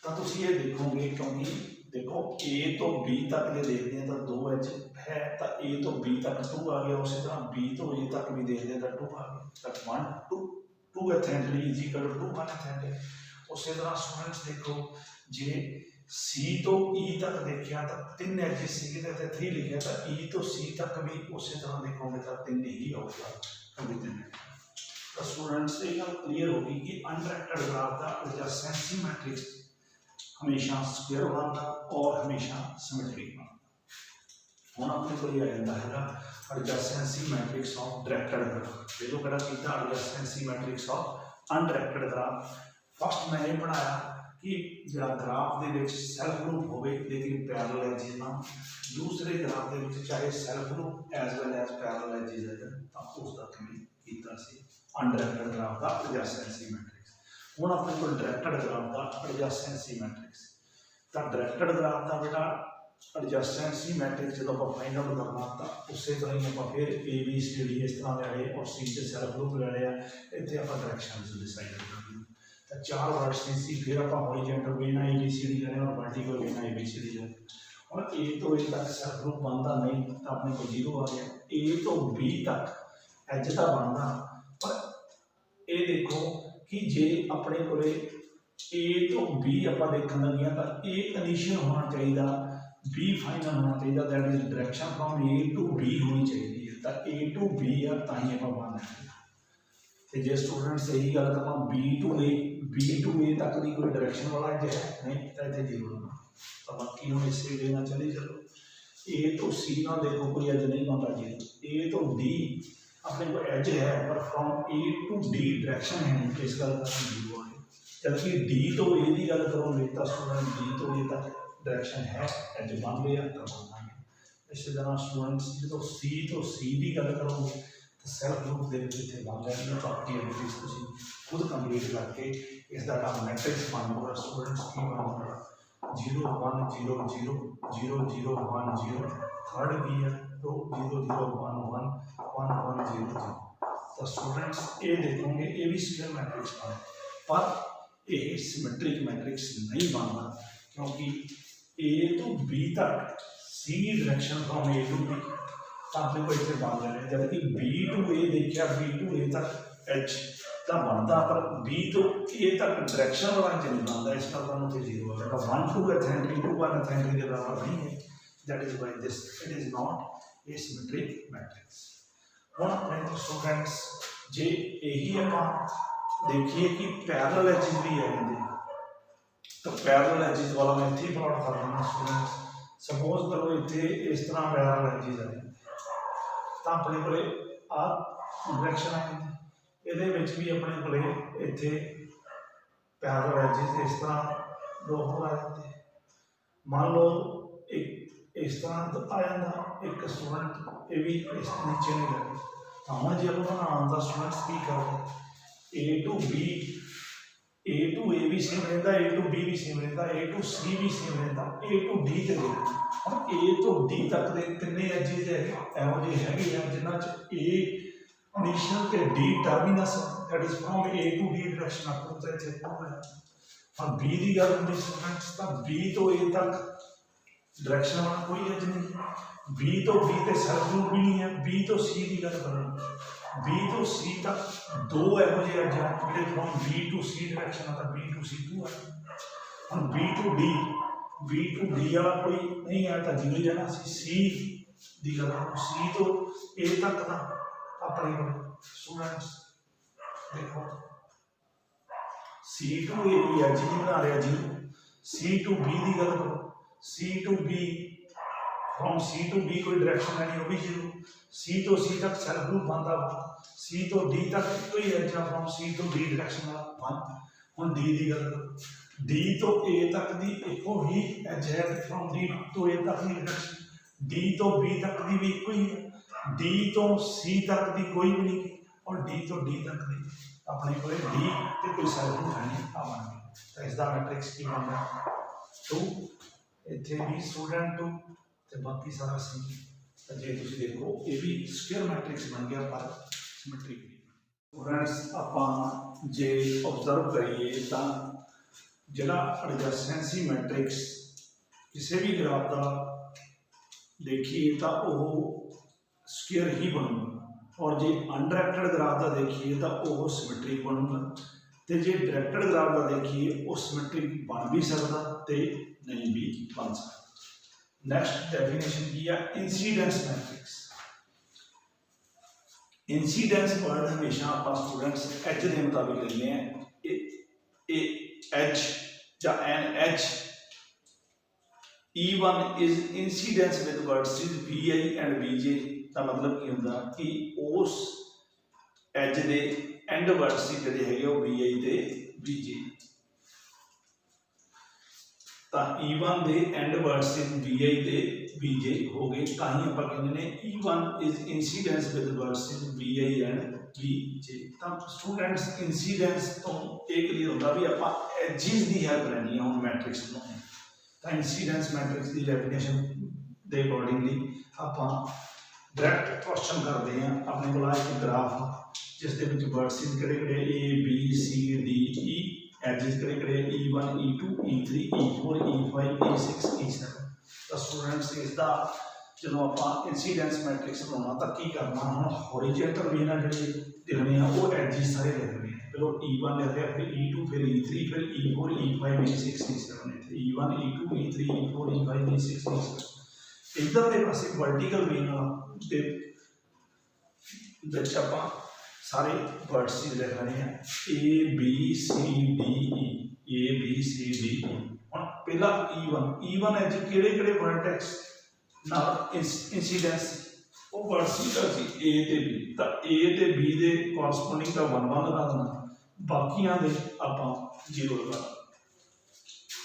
तो तुम ये देखोगे क्योंकि देखो ए तो बी तक ये देखते हैं तो 2 एच है, तो ए तो बी तक 2 आ गया, उसी तरह बी तो ए तक भी देखते हैं तो 2 आ गया, तो 1 2 2 एसेंट्री इज इक्वल टू 1 एसेंट्री। उसी तरह स्टूडेंट्स देखो जे सी तो ई तक देखा तो 3 एच सी 3 लिखा, तो ई तो सी तक भी उसी तरह देखोगे तो 3 ही होगा कभी 3। तो स्टूडेंट्स ये गल क्लियर होगी कि अनडायरेक्टेड ग्राफ का एडजेसेंसी मैट्रिक्स हमेशा स्क्वायर बनता और हमेशा सिमेट्रिक बनता। हम अपने को आ जाता है adjacency matrix of directed graph. जो कड़ा किया adjacency matrix of undirected graph. First मैं ये पढ़ाया कि जो ग्राफ के सैल्फ ग्रुप हो लेकिन पैरेलल एजिज ना, दूसरे ग्राफ के चाहे self group as well as parallel edges है तो उसका किमें किया अनडायरेक्टेड ग्राफ का एडजेसेंसी मैट्रिक्स। हम अपने को डायरेक्टेड ग्राफ का एडजेसेंसी मैट्रिक्स, तो डायरेक्टेड ग्राफ का बेटा एडजेसेंसी मैट्रिक्स जो आप फाइंड आउट करना तो उस तरह ही आप फिर ए बी सी डी इस तरह ले और सी से सैल्फ ग्रुप ले लिया, इतने आप डायरेक्शन डिसाइड करनी। तो 4 वर्ड सी फिर आप हॉरिजॉन्टल वेना ए बी सी डी लें और वर्टिकल वेना ए बी सी डी लें। और ए तो ए तक सैल्फ ग्रुप बनता नहीं तो अपने को 0 आ गया, ए तो बी तक एज का बनता, पर ये देखो कि जे अपने को ए तो बी आप देखने लगे तो ए इनिशियल होना चाहिए, बी फाइनल होना चाहिए, that is direction from A to B होनी चाहिए, तो ए टू बी है तो ही आप बनना। तो जे स्टूडेंट्स यही गल करा बी टू ए तक की कोई डायरेक्शन वाला एज है नहीं तो इतने 0 होना। तो बाकी हम इसे लेना चले चलो ए तो सी ना देखो कोई एज नहीं बनता 0, ए तो डी अपने को एज है पर from A to D direction है नहीं, इस गल का 0 है। जबकि डी तो ए की गल करोगे तो स्टूडेंट डी तो ए तक डायरेक्शन है एज बन गया तो बनना है। इस तरह स्टूडेंट्स जो सी तो सी की गल करोगे तो सैल्फ ग्रुप के इतने बन जाएंगे। तो आपकी एक्टिविटीज तुम खुद कंप्लीट करके इसका काम मैट्रिक्स बनूगा स्टूडेंट्स की बनूगा 0 1 0 0 0 0 1 0, थर्ड की है तो 0 0 1 1 1 1 0 0। तो स्टूडेंट्स ये देखोगे ये भी स्क्वायर मैट्रिक्स बने, पर ये सिमेट्रिक मैट्रिक्स नहीं बनता क्योंकि ए टू बी तक C direction from A to B तो अपने को इतने बन जाने, जब कि बी टू ए देखा बी टू ए तक एच का बनता, पर बी तो ए तक डायरेक्शन वाला नहीं बनता, इस कारण उत्थे जीरो आ जाएगा। 1 to एथेंट्री 2 1 एथेंट्री के बराबर नहीं है, that is why this it is not a symmetric matrix. हुण अपने स्टूडेंट्स जे यही आपां देखिए कि पैरेलल एजेस भी आ जाते, तो पैरेलल एजेस वाला मैं इत्थे प्लॉट कर देना स्टूडेंट्स। सपोज करो इत्थे इस तरह पैरेलल एजेस आए तो अपने कोले आ डायरेक्शन आ जाती, ਇਹਦੇ ਵਿੱਚ ਵੀ ਆਪਣੇ ਕੋਲੇ ਇੱਥੇ ਪੈਰਲਲ ਐਜਿਸ ਇਸ ਤਰ੍ਹਾਂ ਦੋ ਹੋ ਆ ਜਾਂਦੇ। ਮੰਨ ਲਓ ਇੱਕ ਇਸ ਤਰ੍ਹਾਂ ਆ ਜਾਂਦਾ, ਇੱਕ ਸਟੂਡੈਂਟ ਇਹ ਵੀ ਇਸ ਨੀਚੇ ਨਹੀਂ ਲੱਗੇ, ਤਾਂ ਹੁਣ ਜੇ ਆਪਾਂ ਬਣਾਉਣ ਦਾ ਸਟੂਡੈਂਟਸ ਕੀ ਕਰਦੇ, A to B A to A ਵੀ ਸੇਮ ਰਹਿੰਦਾ, A to B ਵੀ ਸੇਮ ਰਹਿੰਦਾ, A to C ਵੀ ਸੇਮ ਰਹਿੰਦਾ, A to D ਤੇ ਹੁਣ A ਤੋਂ D ਤੱਕ ਦੇ ਕਿੰਨੇ ਐਜਿਸ ਹੈ ਇਹੋ ਜਿਹੇ ਹੈਗੇ ਆ ਜਿਨ੍ਹਾਂ 'ਚ A इनिशियल के D terminus that is from A to D direction आपको तो इथे पहुंचना है। और बी दी गल होंदी स्टूडेंट्स तो बी तो ए तक डायरेक्शन वाला कोई एज नहीं, बी तो बी ते सर्कल भी नहीं है, बी तो सी की गल करें, बी तो सी तक दो एहो जे एज हैं जेडे from B to C direction आता, बी टू सी टू है। और बी टू डी वाला कोई नहीं है तो जीरो ही जाना, सी दी गल सी तो ए तक का अपने स्टूडेंट्स देखो सी टू ए भी है जी बना रहा जीरो, सी टू बी की गल करो, C to B from C to B कोई डायरेक्शन है नहीं वो भी जीरो, सी तो सी तक सेल्फ ग्रुप बनता वा, सी तो डी तक कोई एज आ from C to D direction वाला वन। हुण डी की गल करो, डी तो ए तक की एको ही एज है फ्रॉम डी तो ए तक की डायरेक्शन, डी तो बी तक की भी एको ही है, डी तो सी तक की कोई भी नहीं और डी तो डी तक की अपने को डी तो कोई सेल्फ ग्रुप है नहीं आ बन गया। तो इसका मैट्रिक्स की बन रहा 2 इतने भी स्टूडेंट 2 तो बाकी सारा सी। तो जे तुम देखो ये भी स्क्वायर मैट्रिक्स बन गया पर सिमेट्रिक। स्टूडेंट्स आप जे ऑब्जर्व करिए तो जिहड़ा एडजेसेंसी मैट्रिक्स किसी भी ग्राफ का देखिए तो वह स्क्वायर ही बनूगा, और जे अनडायरेक्टेड ग्राफ का देखिए तो वह सिमेट्रिक बनूगा, तो जे डायरेक्टेड ग्राफ का देखिए वो सिमेट्रिक बन भी सकता तो नहीं भी बन सकता। नैक्सट डेफिनेशन की है इंसीडेंस मैट्रिक्स। इंसीडेंस वर्ड हमेशा आप स्टूडेंट्स एच के मुताबिक लेने हैं, एच या N H E1 is incidence with vertices VI and VJ का मतलब की होंदा कि उस एज दे एंड वर्टिस जिहड़े हैगे वो VI ते VJ, तो E1 दे एंड वर्टिस VI ते VJ हो गए, ताही आपां कहंदे ने E1 is incidence with vertices VI and VJ। तो स्टूडेंट्स इंसीडेंस तो एक क्लियर होंदा भी आपां एजिस दी हेल्प लैनी है हुण मैट्रिक्स बनाउण। इंसीडेंस मैट्रिक्स की डेफिनेशन के अकॉर्डिंगली आप डायरैक्ट क्वेश्चन करते हैं। अपने को एक ग्राफ जिस वर्टिस किहड़े किहड़े A B C D E edges किहड़े किहड़े E1 E2 E3 E4 E5 E6 E7। तो स्टूडेंट्स इसका जो आप इंसीडेंस मैट्रिक्स बनाना तो की करना हम हॉरिजॉन्टल वे नाल जिहड़े लिखने हैं वो एजिस सारे लिखने हैं। चलो E1 लिख दिया, फिर E2 फिर E3 फिर E4 E5 E6 E7 E1 E2 E3 E4 E5 E6 E7। इधर के पास वर्टिकल वे नाल आप सारे वर्ड्स लिख रहे हैं A B C D E, A B C D E. हम पहला E1 है जी किहड़े किहड़े वर्टेक्स नाल इंसीडेंस वो वर्ड्स ए ते बी, तो ए ते बी दे कॉरस्पोंडिंग का 1 1 लगा देना, बाकियां दे आपां 0 लगा।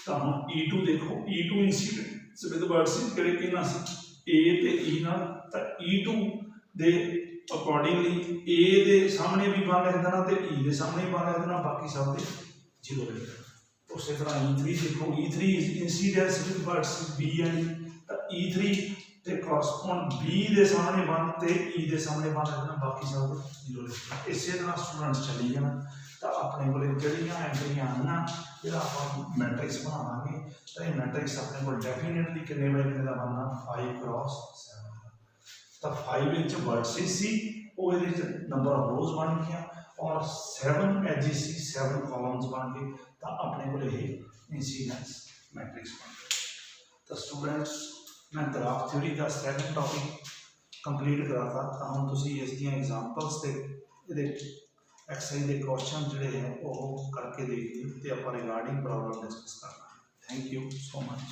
तो हम E2 देखो, E2 इंसीडेंस विद वर्ड्स किहड़े किहना सी ए ते ई नाल, तो E2 दे अकॉर्डिंगली ए दे सामने भी 1 लिख देना तो ई दे सामने भी 1 लिख देना, बाकी सब दे 0 लिख देना। उस तरह E3 देखो, E3 incidence with words B and, तो E3 ਤੇ ਕਰਸਪੋਂਡ ਬੀ ਦੇ ਸਾਹਮਣੇ 1 ਤੇ ਈ ਦੇ ਸਾਹਮਣੇ 1 ਰੱਖਣਾ, ਬਾਕੀ ਸਭ 0 ਲਿਖਣਾ। ਇਸੇ ਤਰ੍ਹਾਂ ਸਟੂਡੈਂਟਸ ਚੱਲੀ ਜਾਣਾ ਤਾਂ ਆਪਣੇ ਕੋਲ ਜਿਹੜੀਆਂ ਐਂਟਰੀਆਂ ਆਉਣੀਆਂ, ਜਿਹੜਾ ਆਪਾਂ ਮੈਟ੍ਰਿਕਸ ਬਣਾਵਾਂਗੇ ਤਾਂ ਇਹ ਮੈਟ੍ਰਿਕਸ ਆਪਣੇ ਕੋਲ ਡੈਫੀਨੇਟਲੀ ਕਿੰਨੇ ਬਾਈ ਕਿੰਨੇ ਦਾ ਬਣਨਾ 5x7 ਦਾ। ਤਾਂ 5 ਵਿੱਚ ਵਰਟਿਸਿਸ ਸੀ, ਉਹ ਇਹਦੇ ਵਿੱਚ ਨੰਬਰ ਆਫ ਰੋਜ਼ ਬਣ ਗਈਆਂ ਔਰ 7 ਐਜਿਸ ਸੀ, 7 ਕਾਲਮਸ ਬਣ ਗਏ, ਤਾਂ ਆਪਣੇ ਕੋਲ ਇਹ ਇੰਸੀਡੈਂਸ मैट्रिक्स बन गया। तो स्टूडेंट्स मैं ग्राफ थ्योरी का सैकेंड टॉपिक कंप्लीट कराता था, हम तुसी इसकी एग्जाम्पल्स से ये एक्सरसाइज के क्वेश्चन जोड़े हैं वो करके देखिए तो आप रिगार्डिंग प्रॉब्लम डिस्कस करना। Thank you so much.